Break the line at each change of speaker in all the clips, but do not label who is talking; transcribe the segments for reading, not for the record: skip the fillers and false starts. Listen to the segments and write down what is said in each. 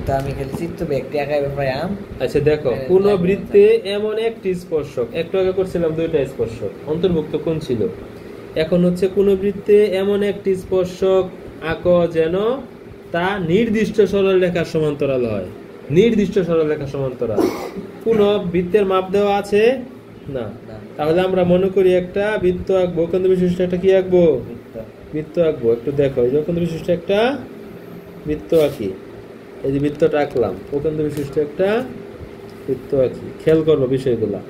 তো আমি খালি চিত্ত ব্যক্তি আঁকাই ব্যাপারে আম।
আচ্ছা দেখো, কোন বৃত্তে এমন একটি স্পর্শক, একটু আগে করছিলাম দুইটা স্পর্শক, অন্তর্ভুক্ত কোণ ছিল। এখন হচ্ছে কোন বৃত্তে এমন একটি স্পর্শক আঁকো যেন তা নির্দিষ্ট সরলরেখার সমান্তরাল হয়। নির্দিষ্ট সরলরেখার সমান্তরাল। কোন বৃত্তের মাপ দেওয়া আছে না, তাহলে আমরা মনে করি একটা বৃত্ত আঁকবো। কেন্দ্র বিশিষ্ট একটা কি আঁকবো? বৃত্ত আঁকবো। একটু দেখো, এই যে কেন্দ্র বিশিষ্ট একটা বৃত্ত আঁকি। এই যে বৃত্তটা আঁকলাম, কেন্দ্র বিশিষ্ট একটা বৃত্ত আঁকি। খেয়াল করবো বিষয়গুলা।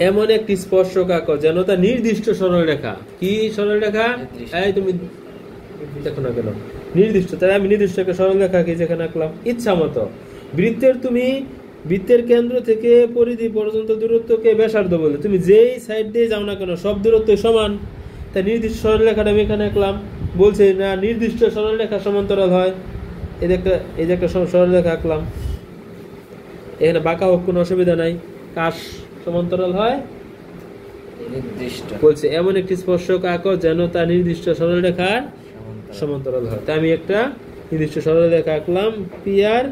এমন একটি স্পর্শক আঁকো যেন তা নির্দিষ্ট সরলরেখা। কি সরলরেখা? এই তুমি দেখো না কেন নির্দিষ্ট, তাই আমি নির্দিষ্ট একটা সরলরেখা কি যেখানে আঁকলাম ইচ্ছা মতো। বৃত্তের তুমি বৃত্তের কেন্দ্র থেকে পরিধি পর্যন্ত দূরত্বকে ব্যাসার্ধ বলে, তুমি যেই সাইড দিয়ে যাও না কেন সব দূরত্ব সমান। তাই নির্দিষ্ট সরলরেখাটা আমি এখানে আঁকলাম। বলছে না নির্দিষ্ট সরলরেখা সমান্তরাল হয়। এই যে একটা সরলরেখা আঁকলাম, এখানে বাঁকা হোক কোনো অসুবিধা নাই। কার সমান্তরাল হয়?
নির্দিষ্ট।
বলছে এমন একটি স্পর্শক আঁকো যেন তা নির্দিষ্ট সরলরেখার সমান্তরাল হয়। তাই আমি একটা নির্দিষ্ট সরলরেখা আঁকলাম, পি আর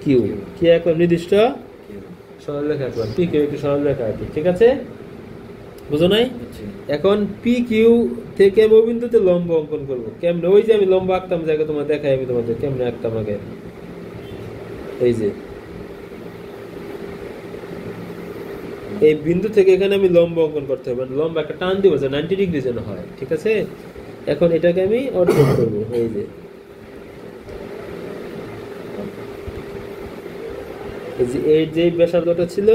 কিউ। কি আঁকলাম? নির্দিষ্ট সরলরেখা আঁকলাম, পি কিউ একটি সরলরেখা আঁকি। ঠিক আছে, বুঝো নাই? এখন পি কিউ থেকে ও বিন্দুতে লম্ব অঙ্কন করবো। কেমনে? ওই যে আমি লম্ব আঁকতাম, জায়গা তোমার দেখাই আমি তোমাদের কেমনে আঁকতাম আগে। এই যে এই বিন্দু থেকে এখানে আমি লম্ব অঙ্কন করতে হবে, লম্ব একটা টান দিব যে 90 ডিগ্রি যেন হয়। ঠিক আছে, এখন এটাকে আমি অর্ধেক করবো। এই যে এই যে ব্যাসার্ধটা ছিল,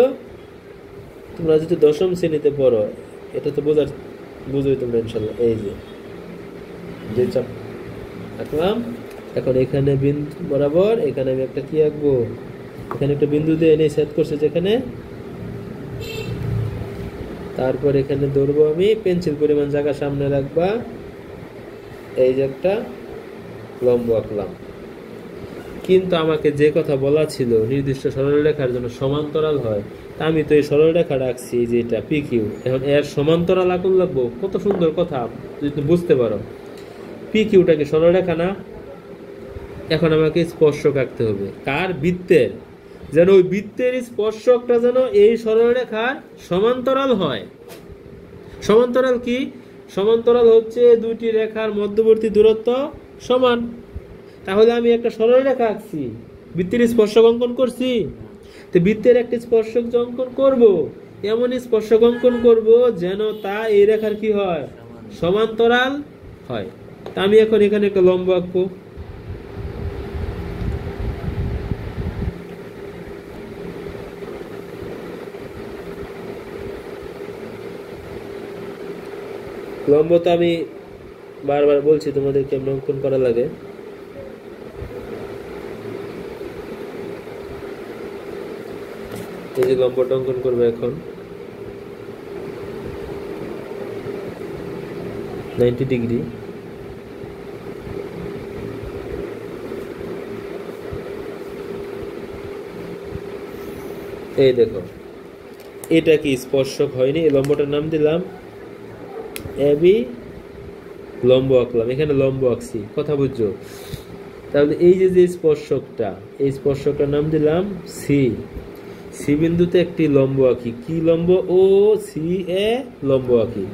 তোমরা যদি দশম শ্রেণীতে পড়ো এটা তো বুঝোই তোমরা ইনশাল্লাহ। এই যে চাপ আঁকলাম। এখন এখানে বিন্দু বরাবর এখানে আমি একটা কি আঁকবো, এখানে একটা বিন্দু দিয়ে এনে সেট করছে যেখানে। তারপর এখানে ধরবো আমি পেন্সিল পরিমাণ জায়গা সামনে রাখবা। এই যে একটা লম্ব আঁকলাম। কিন্তু আমাকে যে কথা বলা ছিল নির্দিষ্ট সরলরেখার জন্য সমান্তরাল হয়, তা আমি তো এই সরলরেখা রাখছি যে এটা পি কিউ। এখন এর সমান্তরাল আঁকুন লাগবো। কত সুন্দর কথা, যদি তুমি বুঝতে পারো। পি কিউটা কি সরলরেখা না? এখন আমাকে স্পর্শক আঁকতে হবে। কার? বৃত্তের। যেন ওই বৃত্তের স্পর্শকটা যেন এই সরলরেখার সমান্তরাল হয়। সমান্তরাল কি? সমান্তরাল হচ্ছে দুইটি রেখার মধ্যবর্তী দূরত্ব সমান। তাহলে আমি একটা সরলরেখা আঁকছি, বৃত্তের স্পর্শক অঙ্কন করছি। তো বৃত্তের একটা স্পর্শক যে অঙ্কন করব, এমন স্পর্শক অঙ্কন করব যেন তা এই রেখার কি হয়? সমান্তরাল হয়। তা আমি এখন এখানে একটা লম্ব আঁকবো। লম্ব তো আমি বারবার বলছি তোমাদের কেমন অঙ্কন করা লাগে। এই যে লম্বটা অঙ্কন করবে এখন 90 ডিগ্রি। এই দেখো, এটা কি স্পর্শক হয়নি? এই লম্বটার নাম দিলাম এবি। লম্ব আঁকলাম, এখানে লম্ব আঁকছি। কথা বুঝছো? তাহলে এই যে স্পর্শকটা, এই স্পর্শকটার নাম দিলাম সি। সি বিন্দুতে একটি লম্ব আঁকি। কি লম্ব? ও সি এ লম্ব আঁকি।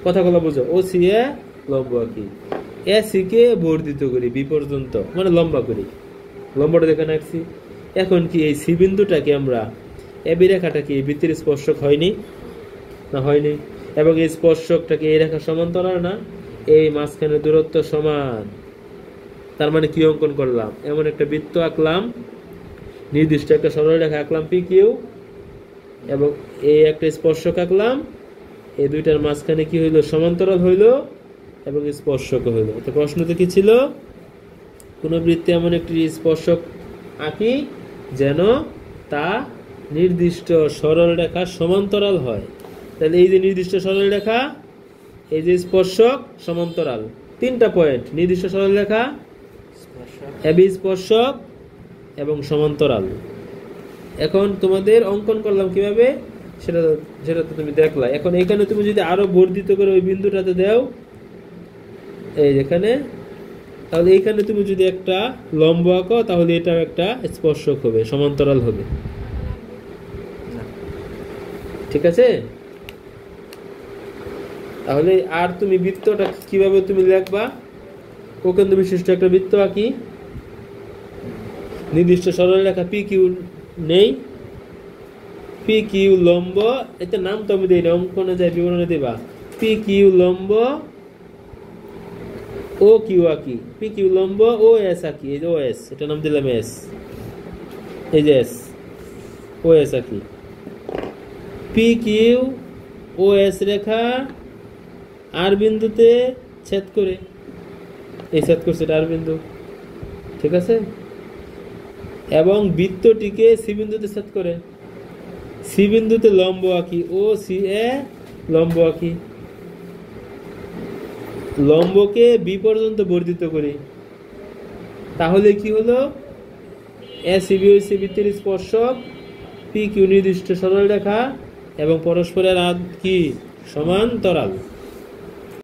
কথা বলা বুঝো? ও সি এ লম্ব আঁকি। এ সি কে বর্ধিত করি বি পর্যন্ত, মানে লম্বা করি। লম্বটা যেখানে আঁকছি। এখন কি এই সি বিন্দুটাকে আমরা এবি রেখাটা কি বৃত্তের স্পর্শক হয়নি? না, হয়নি। এবং এই স্পর্শকটাকে এই রেখা সমান্তরাল না? এই মাঝখানে দূরত্ব সমান। তার মানে কি অঙ্কন করলাম? এমন একটা বৃত্ত আঁকলাম, নির্দিষ্ট একটা সরলরেখা আঁকলাম পি কিউ, এবং এই একটা স্পর্শক আঁকলাম। এই দুইটার মাঝখানে কি হইলো? সমান্তরাল হইলো এবং স্পর্শক হইলো। তো প্রশ্ন তো কি ছিল? কোন বৃত্তে এমন একটি স্পর্শক আঁকি যেন তা নির্দিষ্ট সরলরেখার সমান্তরাল হয়। তাহলে এই যে নির্দিষ্ট সরলরেখা, এই যে স্পর্শক, সমান্তরাল, তিনটা পয়েন্ট: নির্দিষ্ট সরলরেখা, এবি স্পর্শক এবং সমান্তরাল। এখন তোমাদের অঙ্কন করলাম কিভাবে সেটা তো তুমি দেখলা। এখন এখানে তুমি যদি আরো বর্ধিত করে ওই বিন্দুটাতে দাও, এই যেখানে তাহলে এইখানে তুমি যদি একটা লম্ব আঁকো তাহলে এটাও একটা স্পর্শক হবে, সমান্তরাল হবে। ঠিক আছে? তাহলে আর তুমি বৃত্তটা কিভাবে তুমি লিখবা? কোকেন্দ্র বিশিষ্ট একটা বৃত্ত আঁকি, নির্দিষ্ট সরলরেখা পি কিউ নেই, পি কিউ লম্ব, এটা নাম তো আমি দিই না, অঙ্কনে যাই বিবরণে দিবা, পি কিউ লম্ব ও কিউ আঁকি, পি কিউ লম্ব ও এস আঁকি, এই যে ও এস, এটা নাম দিলাম এস, এই যে এস, ও এস আঁকি, পি কিউ ও এস রেখা আর বিন্দুতে ছেদ করে, এই ছেদ করছে এটা আর বিন্দু। ঠিক আছে? এবং বৃত্তটিকে সি বিন্দুতে ছেদ করে, সি বিন্দুতে লম্ব আঁকি, ও সি এ লম্ব আঁকি, লম্বকে বি পর্যন্ত বর্ধিত করি, তাহলে কি হলো? এ সিবি ও সি বৃত্তের স্পর্শক, পি কিউ নির্দিষ্ট সরলরেখা এবং পরস্পরের কি সমান্তরাল।